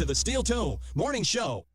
to the Steel Toe Morning Show.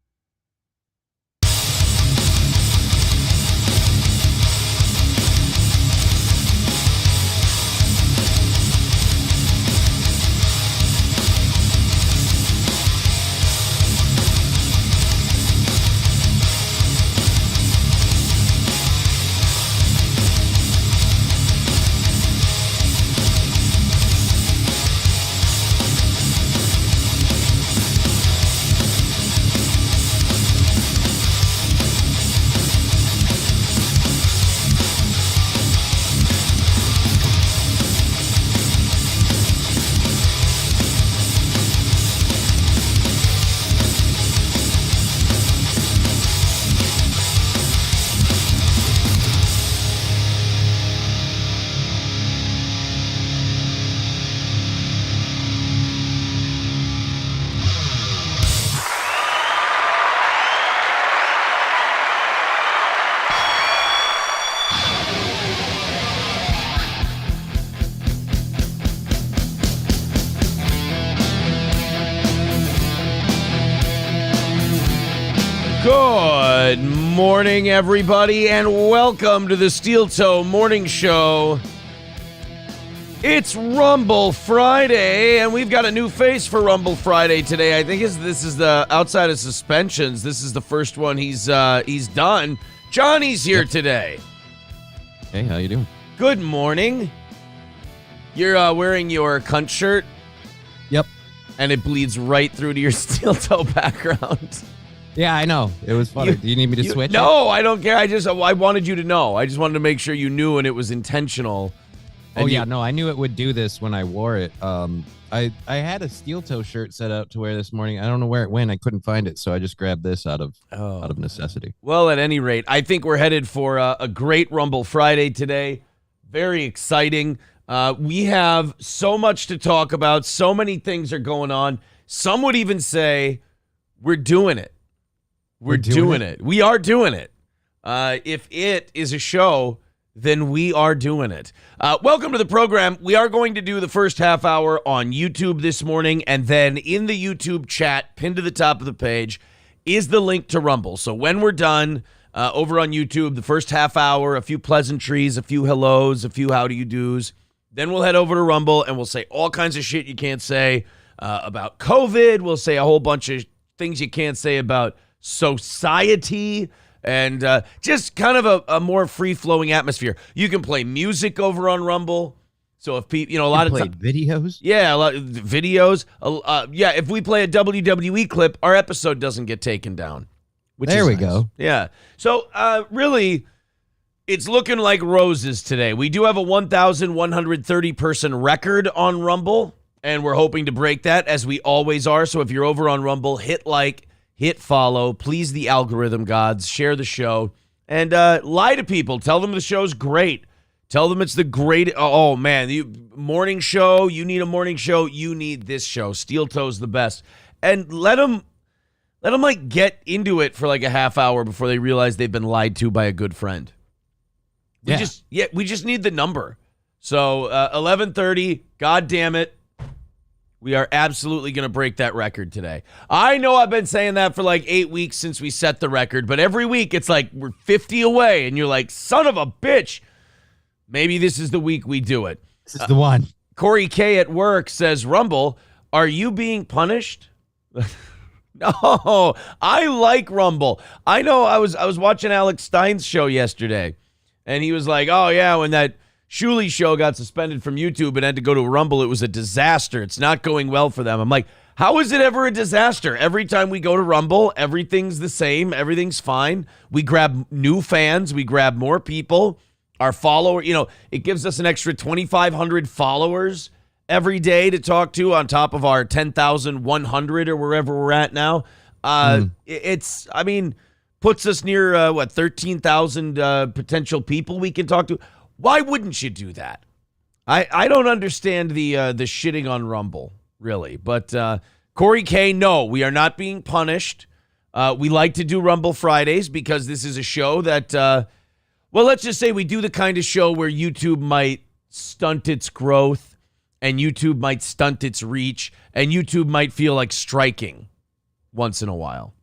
Good morning, everybody, and welcome to the Steel Toe Morning Show. It's Rumble Friday, and we've got a new face for Rumble Friday today. I think this is the outside of suspensions. This is the first one he's done. Johnny's here today. Hey, how you doing? Good morning. You're wearing your cunt shirt. Yep. And it bleeds right through to your steel toe background. Yeah, I know. It was funny. Do you need me to switch? No, I don't care. I wanted you to know. I just wanted to make sure you knew and it was intentional. Oh, yeah. No, I knew it would do this when I wore it. I had a steel toe shirt set out to wear this morning. I don't know where it went. I couldn't find it, so I just grabbed this out of necessity. Well, at any rate, I think we're headed for a great Rumble Friday today. Very exciting. We have so much to talk about. So many things are going on. Some would even say we're doing it. We're doing it. We are doing it. If it is a show, then we are doing it. Welcome to the program. We are going to do the first half hour on YouTube this morning, and then in the YouTube chat, pinned to the top of the page, is the link to Rumble. So when we're done over on YouTube, the first half hour, a few pleasantries, a few hellos, a few how do you do's, then we'll head over to Rumble, and we'll say all kinds of shit you can't say about COVID. We'll say a whole bunch of things you can't say about society, and just kind of a more free-flowing atmosphere. You can play music over on Rumble. So if people, a lot of videos. Yeah, a lot of videos. Yeah, if we play a WWE clip, our episode doesn't get taken down. There we go. Yeah. So really, it's looking like roses today. We do have a 1,130 person record on Rumble, and we're hoping to break that as we always are. So if you're over on Rumble, hit like, hit follow, please the algorithm gods, share the show, and lie to people. Tell them the show's great. Tell them it's the great. Oh man, morning show. You need a morning show. You need this show. Steel Toe's the best. And let them like get into it for like a half hour before they realize they've been lied to by a good friend. We just need the number. So 11:30. God damn it. We are absolutely going to break that record today. I know I've been saying that for like 8 weeks since we set the record, but every week it's like we're 50 away, and you're like, son of a bitch. Maybe this is the week we do it. This is the one. Corey K. at work says, Rumble, are you being punished? No, I like Rumble. I know I was watching Alex Stein's show yesterday, and he was like, oh, yeah, when that Shuley show got suspended from YouTube and had to go to Rumble, it was a disaster. It's not going well for them. I'm like, how is it ever a disaster? Every time we go to Rumble, everything's the same. Everything's fine. We grab new fans. We grab more people. Our follower, it gives us an extra 2,500 followers every day to talk to on top of our 10,100 or wherever we're at now. Puts us near, 13,000 potential people we can talk to. Why wouldn't you do that? I don't understand the shitting on Rumble, really. But Corey K, no, we are not being punished. We like to do Rumble Fridays because this is a show that, let's just say we do the kind of show where YouTube might stunt its growth and YouTube might stunt its reach and YouTube might feel like striking once in a while.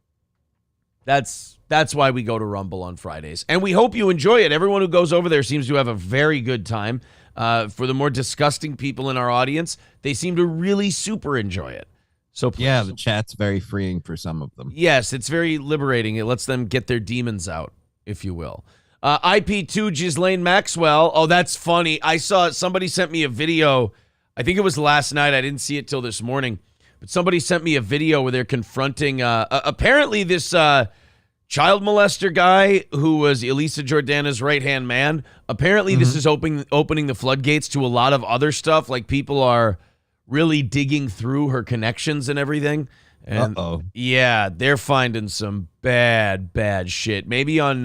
That's why we go to Rumble on Fridays. And we hope you enjoy it. Everyone who goes over there seems to have a very good time. For the more disgusting people in our audience, they seem to really super enjoy it. So please. Yeah, the chat's very freeing for some of them. Yes, it's very liberating. It lets them get their demons out, if you will. IP2 Ghislaine Maxwell. Oh, that's funny. I saw somebody sent me a video. I think it was last night. I didn't see it till this morning. But somebody sent me a video where they're confronting apparently this child molester guy who was Elisa Jordana's right-hand man. Apparently this is opening the floodgates to a lot of other stuff. Like people are really digging through her connections and everything. And yeah, they're finding some bad shit. Maybe on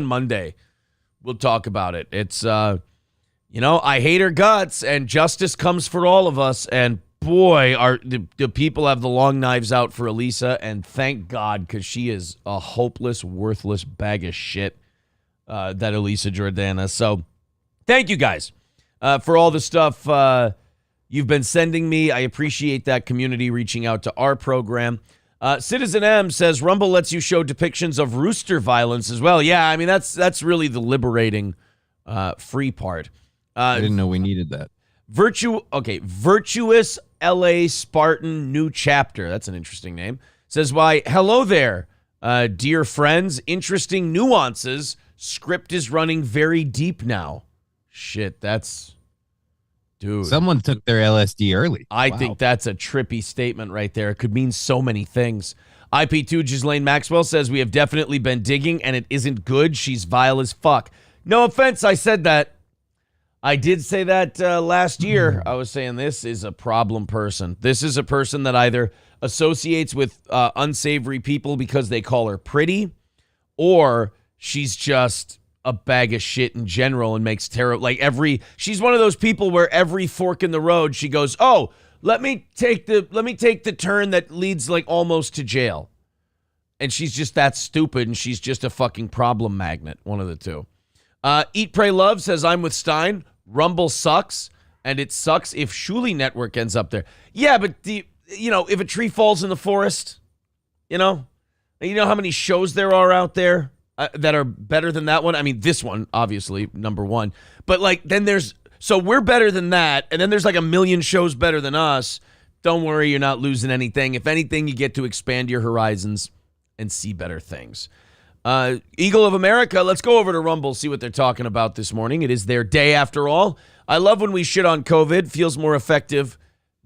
Monday we'll talk about it. It's I hate her guts, and justice comes for all of us. And boy, the people have the long knives out for Elisa, and thank God, because she is a hopeless, worthless bag of shit. That Elisa Jordana. So thank you guys for all the stuff you've been sending me. I appreciate that community reaching out to our program. Citizen M says Rumble lets you show depictions of rooster violence as well. Yeah, I mean that's really the liberating free part. I didn't know we needed that. Virtuous LA Spartan New Chapter. That's an interesting name. Says, why, hello there, dear friends. Interesting nuances. Script is running very deep now. Shit, that's... Dude. Someone took their LSD early. I think that's a trippy statement right there. It could mean so many things. IP2 Ghislaine Maxwell says, we have definitely been digging, and it isn't good. She's vile as fuck. No offense, I said that. I did say that last year. I was saying this is a problem person. This is a person that either associates with unsavory people because they call her pretty, or she's just a bag of shit in general and makes terrible. She's one of those people where every fork in the road she goes, oh, let me take the turn that leads almost to jail. And she's just that stupid, and she's just a fucking problem magnet. One of the two. Eat, Pray, Love says, I'm with Stein. Rumble sucks, and it sucks if Shuli Network ends up there. Yeah, but if a tree falls in the forest, you know how many shows there are out there that are better than that one? I mean, this one, obviously, number one. But then so we're better than that, and then there's a million shows better than us. Don't worry, you're not losing anything. If anything, you get to expand your horizons and see better things. Eagle of America, let's go over to Rumble, see what they're talking about this morning. It is their day after all. I love when we shit on COVID. Feels more effective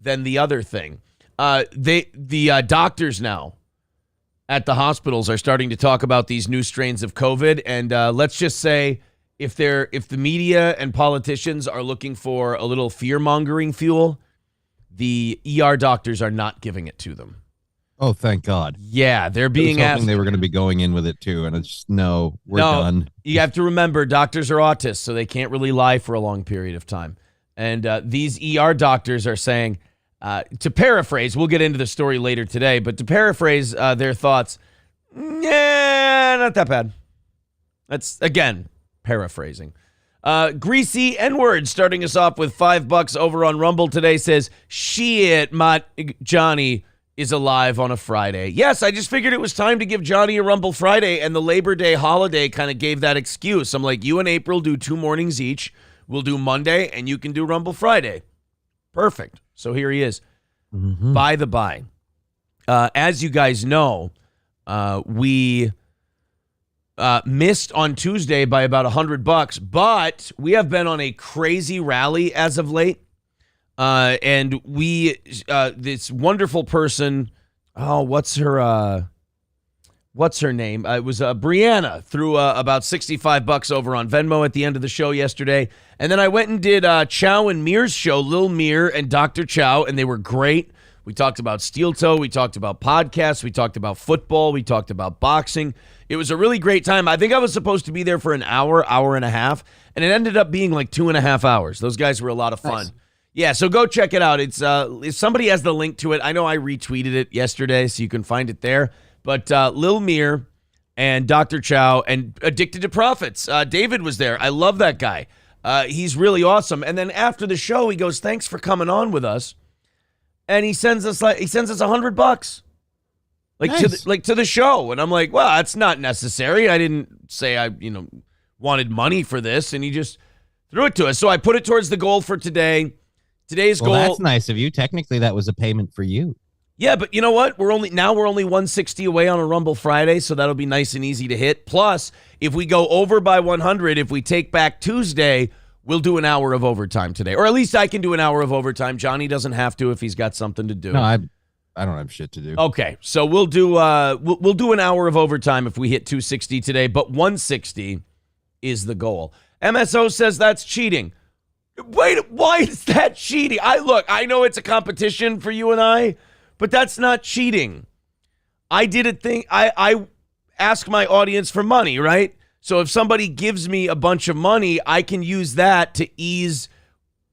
than the other thing. The doctors now at the hospitals are starting to talk about these new strains of COVID. And let's just say if the media and politicians are looking for a little fear-mongering fuel, the ER doctors are not giving it to them. Oh, thank God. Yeah, they're being asked. They were going to be going in with it too, and it's we're done. You have to remember, doctors are autists, so they can't really lie for a long period of time. And these ER doctors are saying, to paraphrase, we'll get into the story later today, but to paraphrase their thoughts, not that bad. That's, again, paraphrasing. Greasy N-word starting us off with $5 over on Rumble today says, shit, Johnny is alive on a Friday. Yes, I just figured it was time to give Johnny a Rumble Friday, and the Labor Day holiday kind of gave that excuse. I'm like, you and April do 2 mornings each. We'll do Monday, and you can do Rumble Friday. Perfect. So here he is. By the by, as you guys know, we missed on Tuesday by about $100, but we have been on a crazy rally as of late. And this wonderful person, what's her name? It was Brianna, threw about $65 over on Venmo at the end of the show yesterday. And then I went and did Chow and Mir's show, Lil Mir and Dr. Chow, and they were great. We talked about steel toe. We talked about podcasts. We talked about football. We talked about boxing. It was a really great time. I think I was supposed to be there for an hour and a half, and it ended up being 2.5 hours. Those guys were a lot of fun. Nice. Yeah, so go check it out. It's if somebody has the link to it. I know I retweeted it yesterday, so you can find it there. But Lil Mir and Dr. Chow and Addicted to Profits. David was there. I love that guy. He's really awesome. And then after the show, he goes, "Thanks for coming on with us." And he sends us $100. like Nice. to the show. And I'm like, well, that's not necessary. I didn't say I wanted money for this, and he just threw it to us. So I put it towards the goal for today. Today's Well, goal. that's nice of you. Technically, that was a payment for you. Yeah, but you know what? We're only 160 away on a Rumble Friday, so that'll be nice and easy to hit. Plus, if we go over by 100, if we take back Tuesday, we'll do an hour of overtime today, or at least I can do an hour of overtime. Johnny doesn't have to if he's got something to do. No, I don't have shit to do. Okay, so we'll do we'll do an hour of overtime if we hit 260 today, but 160 is the goal. MSO says that's cheating. Wait, why is that cheating? I know it's a competition for you and I, but that's not cheating. I did a thing. I ask my audience for money, right? So if somebody gives me a bunch of money, I can use that to ease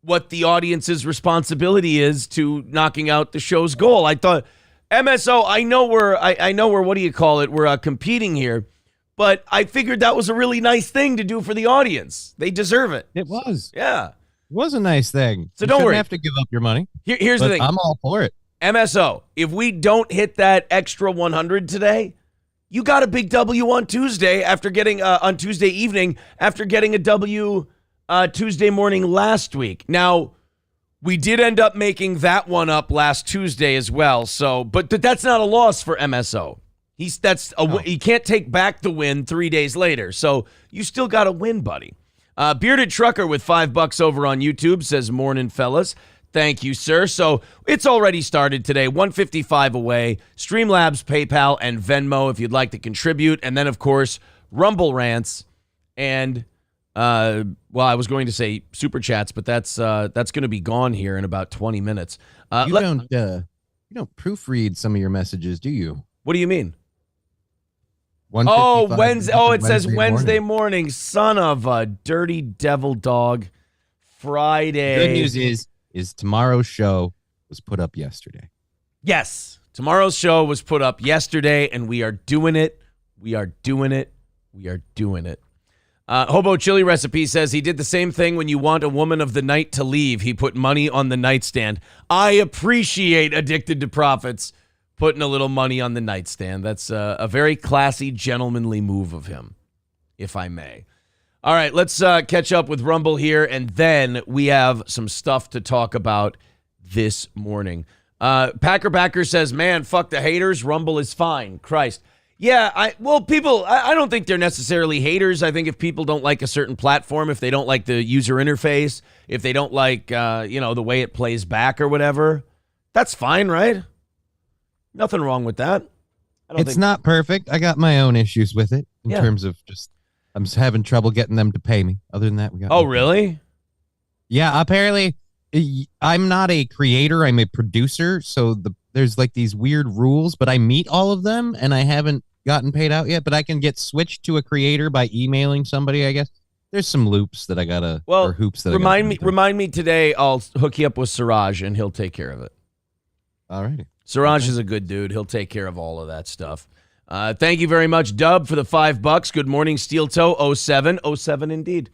what the audience's responsibility is to knocking out the show's goal. I thought, MSO, I know we're what do you call it? We're competing here, but I figured that was a really nice thing to do for the audience. They deserve it. It was. Yeah. It was a nice thing. So you don't shouldn't worry. have to give up your money. Here's the thing. I'm all for it. MSO, if we don't hit that extra 100 today, you got a big W on Tuesday after getting on Tuesday evening after getting a W Tuesday morning last week. Now, we did end up making that one up last Tuesday as well. So, but that's not a loss for MSO. He can't take back the win 3 days later. So you still got to win, buddy. Bearded Trucker with $5 over on YouTube says, "Morning, fellas." Thank you, sir. So it's already started today, 155 away. Streamlabs, PayPal, and Venmo if you'd like to contribute. And then, of course, Rumble Rants and, I was going to say Super Chats, but that's going to be gone here in about 20 minutes. You don't proofread some of your messages, do you? What do you mean? 155 Wednesday. Oh, it says morning. Wednesday morning. Son of a dirty devil dog. Friday. Good news is tomorrow's show was put up yesterday. Yes. Tomorrow's show was put up yesterday, and we are doing it. We are doing it. We are doing it. Hobo Chili Recipe says he did the same thing when you want a woman of the night to leave. He put money on the nightstand. I appreciate Addicted to Profits putting a little money on the nightstand. That's a very classy, gentlemanly move of him, if I may. All right, let's catch up with Rumble here, and then we have some stuff to talk about this morning. Packer Backer says, man, fuck the haters. Rumble is fine. Christ. Yeah, people, I don't think they're necessarily haters. I think if people don't like a certain platform, if they don't like the user interface, if they don't like, the way it plays back or whatever, that's fine, right? Nothing wrong with that. It's not perfect. I got my own issues with it in terms of just I'm just having trouble getting them to pay me. Other than that, we got. Oh, really? Yeah, apparently I'm not a creator. I'm a producer. So there's like these weird rules, but I meet all of them and I haven't gotten paid out yet, but I can get switched to a creator by emailing somebody, I guess. There's some loops that I gotta, or hoops that remind me today. I'll hook you up with Siraj and he'll take care of it. Alrighty. Siraj is a good dude. He'll take care of all of that stuff. Thank you very much, Dub, for the $5. Good morning, Steel Toe 07. 07 indeed.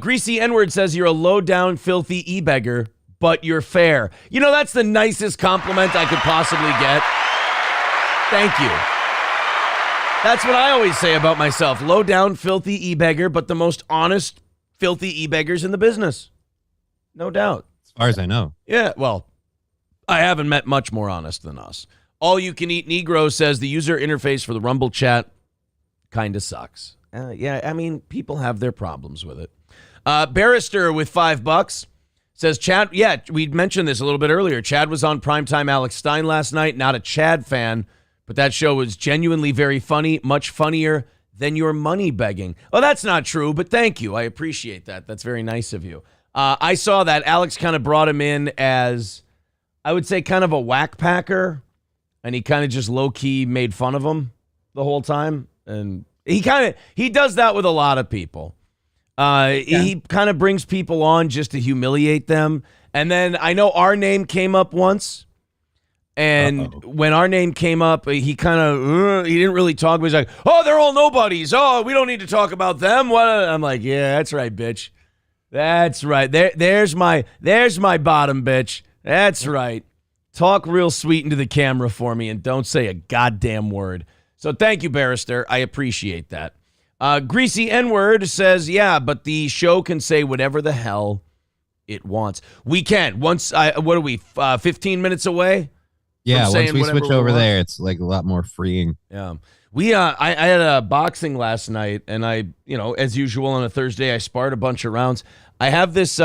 Greasy N-word says you're a low-down, filthy e-beggar, but you're fair. You know, that's the nicest compliment I could possibly get. Thank you. That's what I always say about myself. Low-down, filthy e-beggar, but the most honest, filthy e-beggars in the business. No doubt. As far as I know. Yeah, well, I haven't met much more honest than us. All You Can Eat Negro says the user interface for the Rumble chat kind of sucks. Yeah, I mean, people have their problems with it. Barrister with $5 says, Chad, yeah, we mentioned this a little bit earlier. Chad was on Primetime Alex Stein last night. Not a Chad fan, but that show was genuinely very funny, much funnier than your money begging. Oh, that's not true, but thank you. I appreciate that. That's very nice of you. I saw that. Alex kind of brought him in as, I would say, kind of a whack packer. And he kind of just low-key made fun of him the whole time. And he does that with a lot of people. He kind of brings people on just to humiliate them. And then I know our name came up once. And when our name came up, he kind of, he didn't really talk. But he's like, oh, they're all nobodies. Oh, we don't need to talk about them. What? I'm like, yeah, that's right, bitch. That's right. There's my bottom, bitch. That's right. Talk real sweet into the camera for me and don't say a goddamn word. So thank you, Barrister. I appreciate that. Greasy N-word says, yeah, but the show can say whatever the hell it wants. We can. What are we, 15 minutes away? Yeah, once we switch over there, it's like a lot more freeing. Yeah. I had a boxing last night, and as usual on a Thursday, I sparred a bunch of rounds. I have this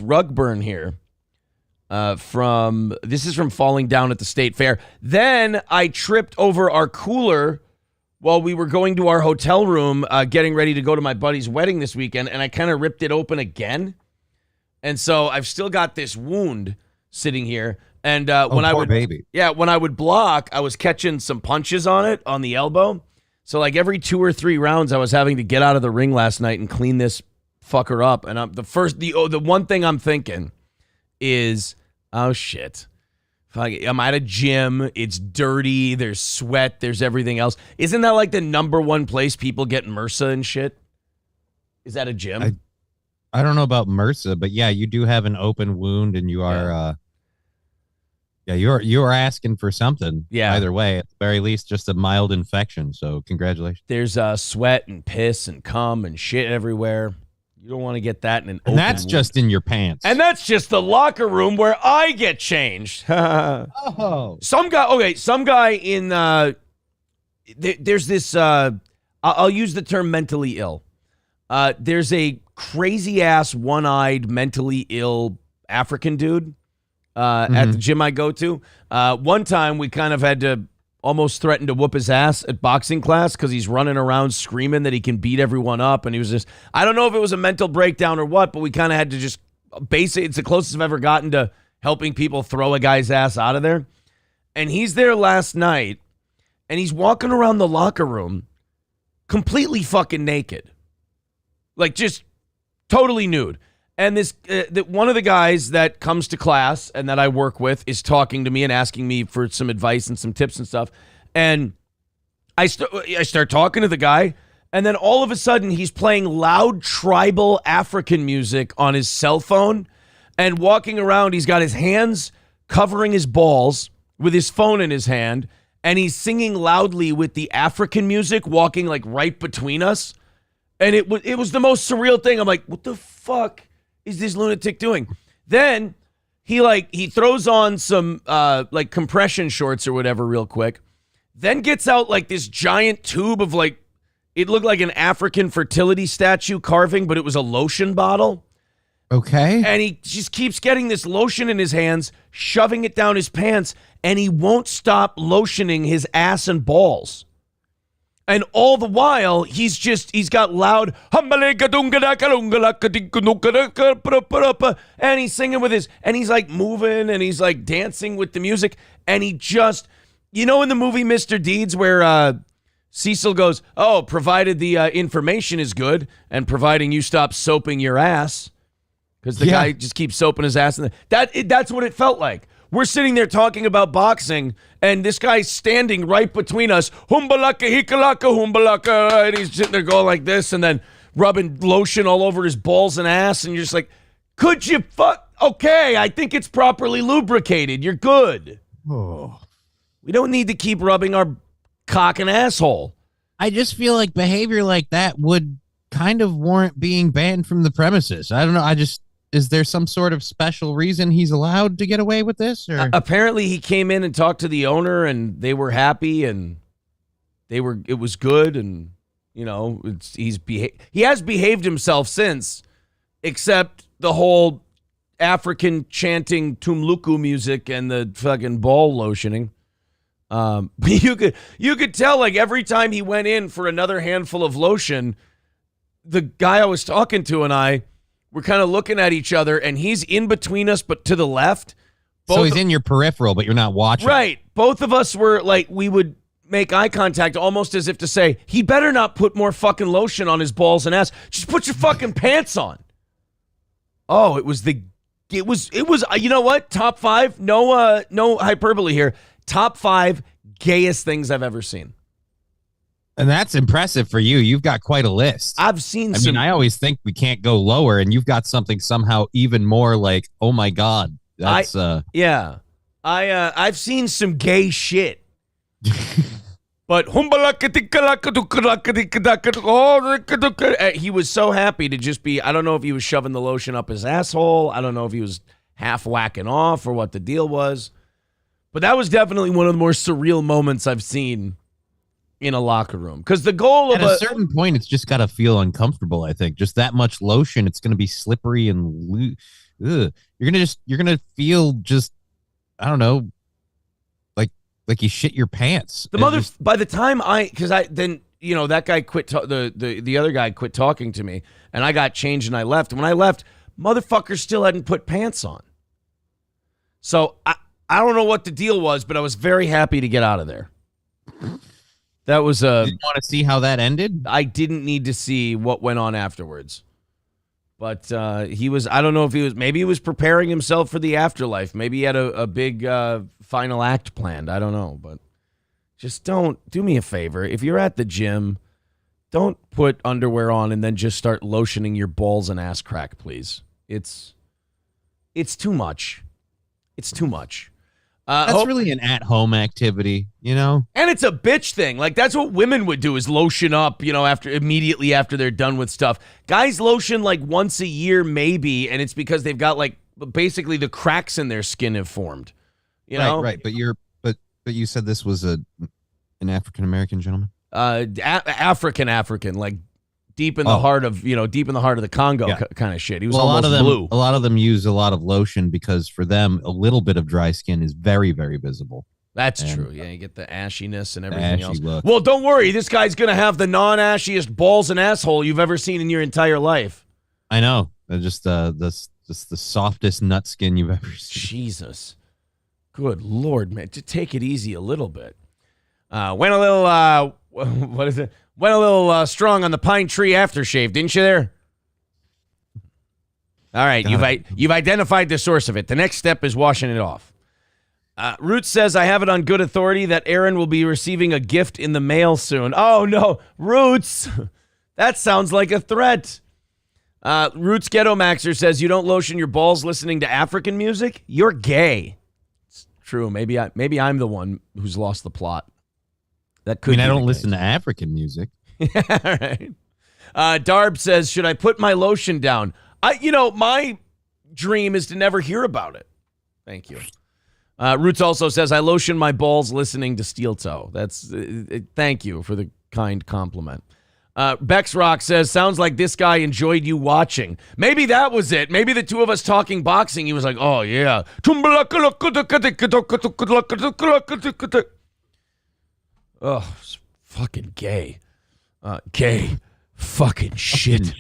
rug burn here. This is from falling down at the state fair. Then I tripped over our cooler while we were going to our hotel room, getting ready to go to my buddy's wedding this weekend, and I kind of ripped it open again. And so I've still got this wound sitting here. And when I would block, I was catching some punches on it on the elbow. So like every 2 or 3 rounds, I was having to get out of the ring last night and clean this fucker up. And the one thing I'm thinking is, oh shit, I'm at a gym. It's dirty. There's sweat. There's everything else. Isn't that like the number one place people get MRSA and shit? Is that a gym? I don't know about MRSA, but yeah, you do have an open wound, and you are. You are asking for something. Yeah. Either way, at the very least, just a mild infection. So congratulations. There's sweat and piss and cum and shit everywhere. You don't want to get that in an open And that's wound. just in your pants. And that's just the locker room where I get changed. Oh. Some guy in there's this I'll use the term mentally ill. There's a crazy ass one-eyed mentally ill African dude at the gym I go to. One time we kind of had to almost threaten to whoop his ass at boxing class because he's running around screaming that he can beat everyone up. And he was just, I don't know if it was a mental breakdown or what, but we kind of had to just it's the closest I've ever gotten to helping people throw a guy's ass out of there. And he's there last night, and he's walking around the locker room completely fucking naked. Like just totally nude. And this one of the guys that comes to class and that I work with is talking to me and asking me for some advice and some tips and stuff. And I start talking to the guy, and then all of a sudden he's playing loud tribal African music on his cell phone and walking around. He's got his hands covering his balls with his phone in his hand, and he's singing loudly with the African music walking like right between us. And it was the most surreal thing. I'm like, what the fuck is this lunatic doing? Then he throws on some like compression shorts or whatever real quick, then gets out like this giant tube of like, it looked like an African fertility statue carving, but it was a lotion bottle. Okay. And he just keeps getting this lotion in his hands, shoving it down his pants, and he won't stop lotioning his ass and balls. And all the while, he's got loud, and he's singing with and he's like moving, and he's like dancing with the music, and he just, in the movie Mr. Deeds where Cecil goes, oh, provided the information is good, and providing you stop soaping your ass, because the guy just keeps soaping his ass, and that's what it felt like. We're sitting there talking about boxing, and this guy's standing right between us. Humbalaka, hikalaka, humbalaka. And he's sitting there going like this, and then rubbing lotion all over his balls and ass. And you're just like, could you fuck? Okay, I think it's properly lubricated. You're good. Oh. We don't need to keep rubbing our cock and asshole. I just feel like behavior like that would kind of warrant being banned from the premises. I don't know. Is there some sort of special reason he's allowed to get away with this? Or? Apparently he came in and talked to the owner, and they were happy, and it was good. And, he has behaved himself since, except the whole African chanting Tumluku music and the fucking ball lotioning. But you could tell, like, every time he went in for another handful of lotion, the guy I was talking to and I, we're kind of looking at each other, and he's in between us, but to the left. So he's in your peripheral, but you're not watching. Right. Both of us were like, we would make eye contact almost as if to say, he better not put more fucking lotion on his balls and ass. Just put your fucking pants on. Oh, it was, you know what? Top 5, no hyperbole here. Top 5 gayest things I've ever seen. And that's impressive for you. You've got quite a list. I've seen I always think we can't go lower, and you've got something somehow even more like, oh my God. That's yeah. I've seen some gay shit. But he was so happy to just be, I don't know if he was shoving the lotion up his asshole. I don't know if he was half whacking off or what the deal was. But that was definitely one of the more surreal moments I've seen in a locker room. Because the goal of at a certain point, it's just got to feel uncomfortable, I think. Just that much lotion, it's going to be slippery and you're going to feel just, I don't know, like you shit your pants. By the time that guy quit, the other guy quit talking to me, and I got changed and I left. When I left, motherfucker still hadn't put pants on. So I don't know what the deal was, but I was very happy to get out of there. That was Did you want to see how that ended? I didn't need to see what went on afterwards. But he was, I don't know if maybe he was preparing himself for the afterlife. Maybe he had a big final act planned. I don't know. But just do me a favor. If you're at the gym, don't put underwear on and then just start lotioning your balls and ass crack, please. It's too much. It's too much. That's really an at-home activity, you know? And it's a bitch thing. Like, that's what women would do, is lotion up, immediately after they're done with stuff. Guys lotion like once a year, maybe, and it's because they've got like basically the cracks in their skin have formed. You know? Right. But you said this was an African-American gentleman? African, like deep in the heart of the Congo kind of shit. He was almost blue. A lot of them use a lot of lotion because for them, a little bit of dry skin is very, very visible. That's true. Yeah, you get the ashiness and everything else. Look. Well, don't worry. This guy's going to have the non-ashiest balls and asshole you've ever seen in your entire life. I know. They're just the softest nut skin you've ever seen. Jesus. Good Lord, man. Just take it easy a little bit. Went a little, what is it? Went a little strong on the pine tree aftershave, didn't you there? All right, you've identified the source of it. The next step is washing it off. Roots says, I have it on good authority that Aaron will be receiving a gift in the mail soon. Oh, no. Roots. That sounds like a threat. Roots Ghetto Maxer says, you don't lotion your balls listening to African music? You're gay. It's true. Maybe I'm the one who's lost the plot. That could I don't listen to African music. All right. Darb says, should I put my lotion down? My dream is to never hear about it. Thank you. Roots also says, I lotion my balls listening to Steel Toe. That's thank you for the kind compliment. Bex Rock says, sounds like this guy enjoyed you watching. Maybe that was it. Maybe the two of us talking boxing, he was like, oh, yeah. Oh, fucking gay. Gay. Fucking shit.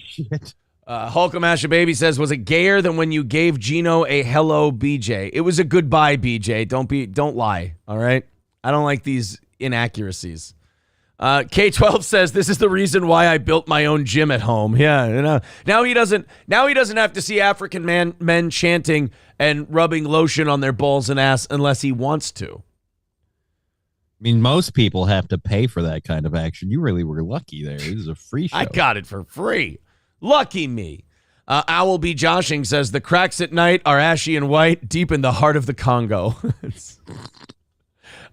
Hulkamasha Baby says, was it gayer than when you gave Gino a hello, BJ? It was a goodbye, BJ. Don't lie, all right? I don't like these inaccuracies. K12 says, this is the reason why I built my own gym at home. Yeah, now he doesn't have to see African men chanting and rubbing lotion on their balls and ass unless he wants to. I mean, most people have to pay for that kind of action. You really were lucky there. This is a free show. I got it for free. Lucky me. Owl B. Joshing says, the cracks at night are ashy and white, deep in the heart of the Congo.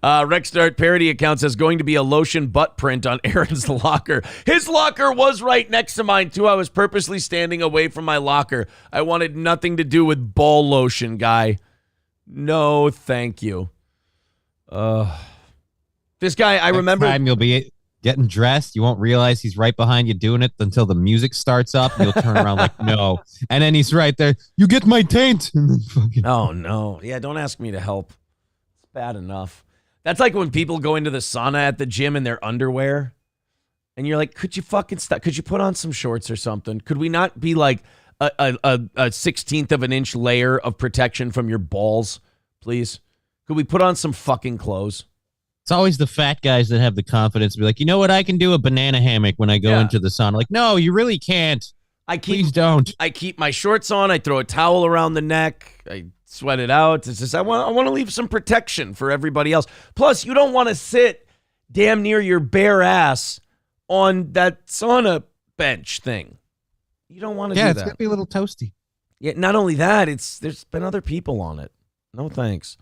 Rexstart parody account says, going to be a lotion butt print on Aaron's locker. His locker was right next to mine, too. I was purposely standing away from my locker. I wanted nothing to do with ball lotion, guy. No, thank you. This guy, I remember. Next time you'll be getting dressed, you won't realize he's right behind you doing it until the music starts up. And you'll turn around like, no. And then he's right there. You get my taint. And then fucking. Oh, no. Yeah, don't ask me to help. It's bad enough. That's like when people go into the sauna at the gym in their underwear. And you're like, could you fucking stop? Could you put on some shorts or something? Could we not be like a 16th of an inch layer of protection from your balls, please? Could we put on some fucking clothes? It's always the fat guys that have the confidence to be like, you know what? I can do a banana hammock when I go into the sauna. Like, no, you really can't. Please don't. I keep my shorts on. I throw a towel around the neck. I sweat it out. It's just I want to leave some protection for everybody else. Plus, you don't want to sit damn near your bare ass on that sauna bench thing. You don't want to do that. Yeah, it's going to be a little toasty. Yeah, not only that, there's been other people on it. No thanks.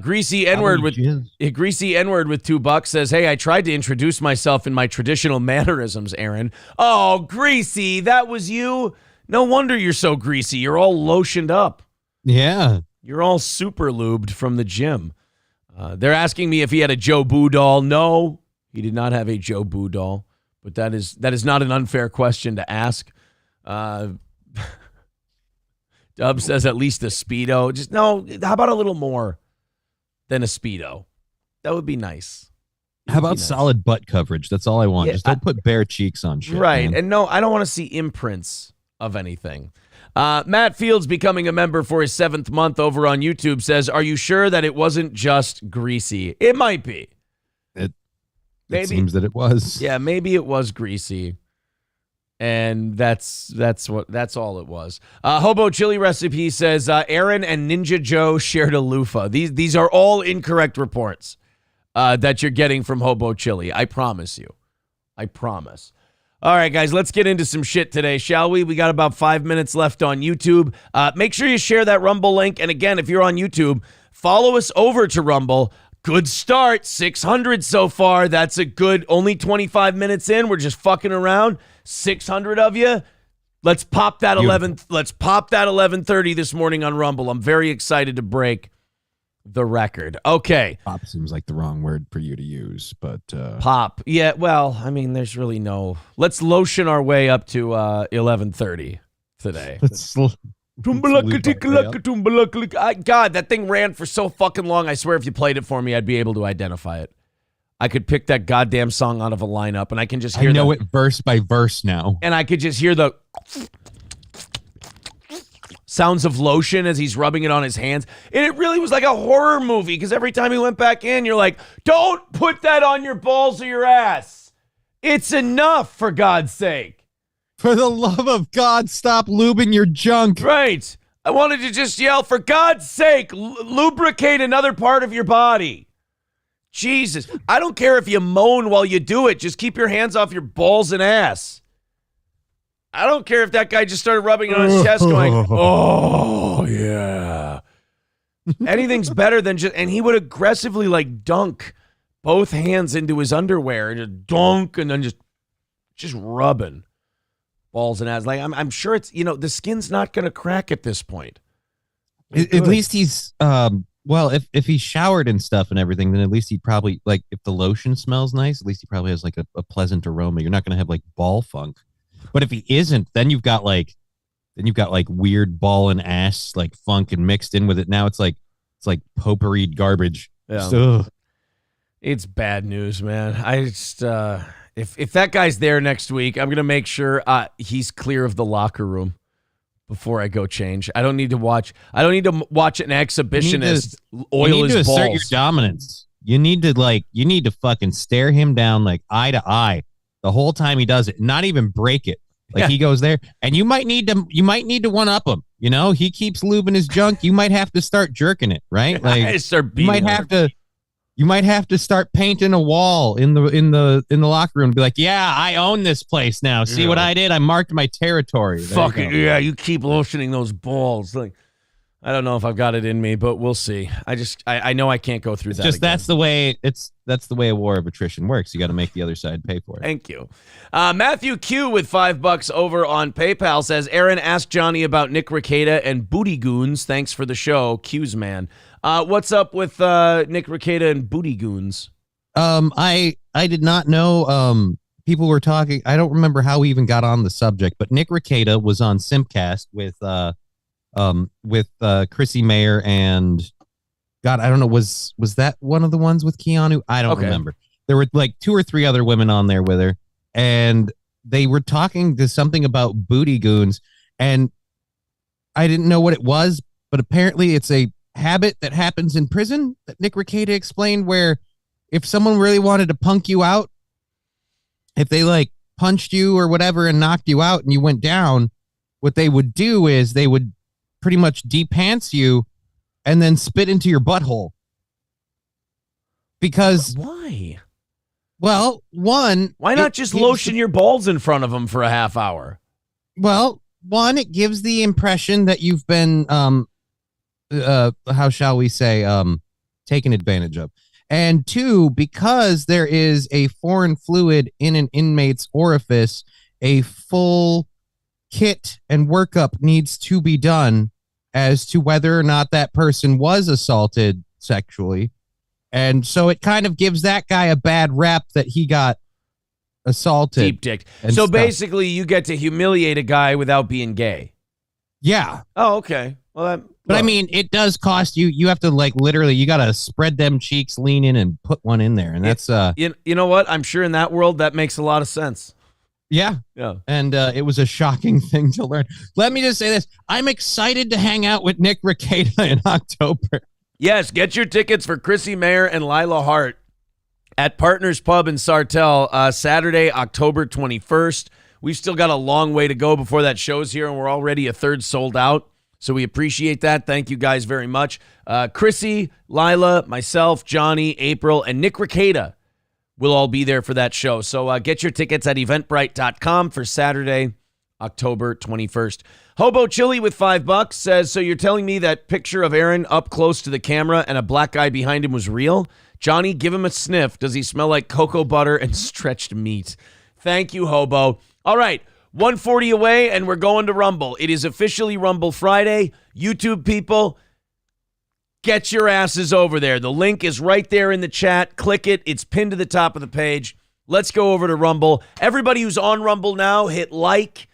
Greasy N-word with $2 says, hey, I tried to introduce myself in my traditional mannerisms, Aaron. Oh, Greasy, that was you? No wonder you're so greasy. You're all lotioned up. Yeah. You're all super lubed from the gym. They're asking me if he had a Joe Boo doll. No, he did not have a Joe Boo doll, but that is not an unfair question to ask. Dub says at least a Speedo. Just no, how about a little more than a Speedo? That would be nice. How about solid butt coverage? That's all I want. Just don't put bare cheeks on shit. Right. Man. And no, I don't want to see imprints of anything. Matt Fields becoming a member for his 7th month over on YouTube says, are you sure that it wasn't just greasy? It might be. It seems that it was. Yeah, maybe it was greasy. And that's all it was. Hobo Chili Recipe says, Aaron and Ninja Joe shared a loofah. These are all incorrect reports that you're getting from Hobo Chili. I promise you. I promise. All right, guys, let's get into some shit today, shall we? We got about 5 minutes left on YouTube. Make sure you share that Rumble link. And again, if you're on YouTube, follow us over to Rumble. Good start. 600 so far. That's a good, only 25 minutes in. We're just fucking around. 600 of you. Let's pop that 11. Let's pop that 11:30 this morning on Rumble. I'm very excited to break the record. Okay. Pop seems like the wrong word for you to use, but pop. Yeah, well, I mean, there's really no. Let's lotion our way up to 11:30 today. God, that thing ran for so fucking long. I swear if you played it for me, I'd be able to identify it. I could pick that goddamn song out of a lineup, and I can just hear I know it verse by verse now. And I could just hear the sounds of lotion as he's rubbing it on his hands. And it really was like a horror movie, because every time he went back in, you're like, don't put that on your balls or your ass. It's enough, for God's sake. For the love of God, stop lubing your junk. Right. I wanted to just yell, for God's sake, lubricate another part of your body. Jesus. I don't care if you moan while you do it. Just keep your hands off your balls and ass. I don't care if that guy just started rubbing it on his chest going, oh, yeah. Anything's better than just, and he would aggressively like dunk both hands into his underwear and just dunk and then just rubbing balls and ass. Like, I'm sure it's, the skin's not going to crack at this point. At least he's, well, if he showered and stuff and everything, then at least he'd probably, like, if the lotion smells nice, at least he probably has like a pleasant aroma. You're not going to have like ball funk. But if he isn't, then you've got like weird ball and ass like funk and mixed in with it. Now it's like potpourri garbage. Yeah. It's bad news, man. I just if that guy's there next week, I'm gonna make sure he's clear of the locker room before I go change. I don't need to watch an exhibitionist oil his balls. You need to assert your dominance. You need to fucking stare him down like eye to eye the whole time he does it, not even break it. Like he goes there, and you might need to one up him. He keeps lubing his junk. You might have to start jerking it, right? Like you might have to start painting a wall in the locker room and be like, yeah, I own this place now. See what I did? I marked my territory. Fuck it. Yeah, you keep lotioning those balls. Like, I don't know if I've got it in me, but we'll see. I know I can't go through that. Just again. That's the way a war of attrition works. You got to make the other side pay for it. Thank you. Matthew Q with $5 over on PayPal says, Aaron asked Johnny about Nick Rekieta and Booty Goons. Thanks for the show, Q's man. What's up with Nick Rekieta and Booty Goons? I did not know. People were talking. I don't remember how we even got on the subject, but Nick Rekieta was on Simpcast with Chrissy Mayer and God, I don't know, was that one of the ones with Keanu? I don't remember. There were like 2 or 3 other women on there with her, and they were talking to something about booty goons, and I didn't know what it was, but apparently it's a habit that happens in prison that Nick Rekieta explained, where if someone really wanted to punk you out, if they like punched you or whatever and knocked you out and you went down, what they would do is they would pretty much de-pants you and then spit into your butthole. Because why? Well, one, why not just lotion your balls in front of them for a half hour? Well, one, it gives the impression that you've been how shall we say, taken advantage of. And two, because there is a foreign fluid in an inmate's orifice, a full kit and workup needs to be done as to whether or not that person was assaulted sexually. And so it kind of gives that guy a bad rap that he got assaulted. Deep dick. So basically, you get to humiliate a guy without being gay. Yeah. Oh, okay. Well, but I mean, it does cost you. You have to like literally, you got to spread them cheeks, lean in, and put one in there, and that's you know what? I'm sure in that world that makes a lot of sense. Yeah. And it was a shocking thing to learn. Let me just say this: I'm excited to hang out with Nick Rekieta in October. Yes, get your tickets for Chrissy Mayer and Lila Hart at Partners Pub in Sartell, Saturday, October 21st. We've still got a long way to go before that show's here, and we're already a third sold out. So we appreciate that. Thank you guys very much. Chrissy, Lila, myself, Johnny, April, and Nick Rekieta will all be there for that show. So get your tickets at eventbrite.com for Saturday, October 21st. Hobo Chili with $5 says, so you're telling me that picture of Aaron up close to the camera and a black guy behind him was real? Johnny, give him a sniff. Does he smell like cocoa butter and stretched meat? Thank you, Hobo. All right, 140 away, and we're going to Rumble. It is officially Rumble Friday. YouTube people, get your asses over there. The link is right there in the chat. Click it. It's pinned to the top of the page. Let's go over to Rumble. Everybody who's on Rumble now, hit like,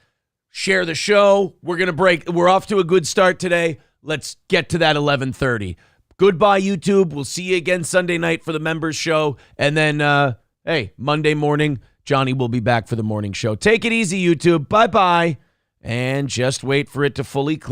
share the show. We're off to a good start today. Let's get to that 11:30. Goodbye, YouTube. We'll see you again Sunday night for the members show. And then, hey, Monday morning, Johnny will be back for the morning show. Take it easy, YouTube. Bye-bye. And just wait for it to fully clear.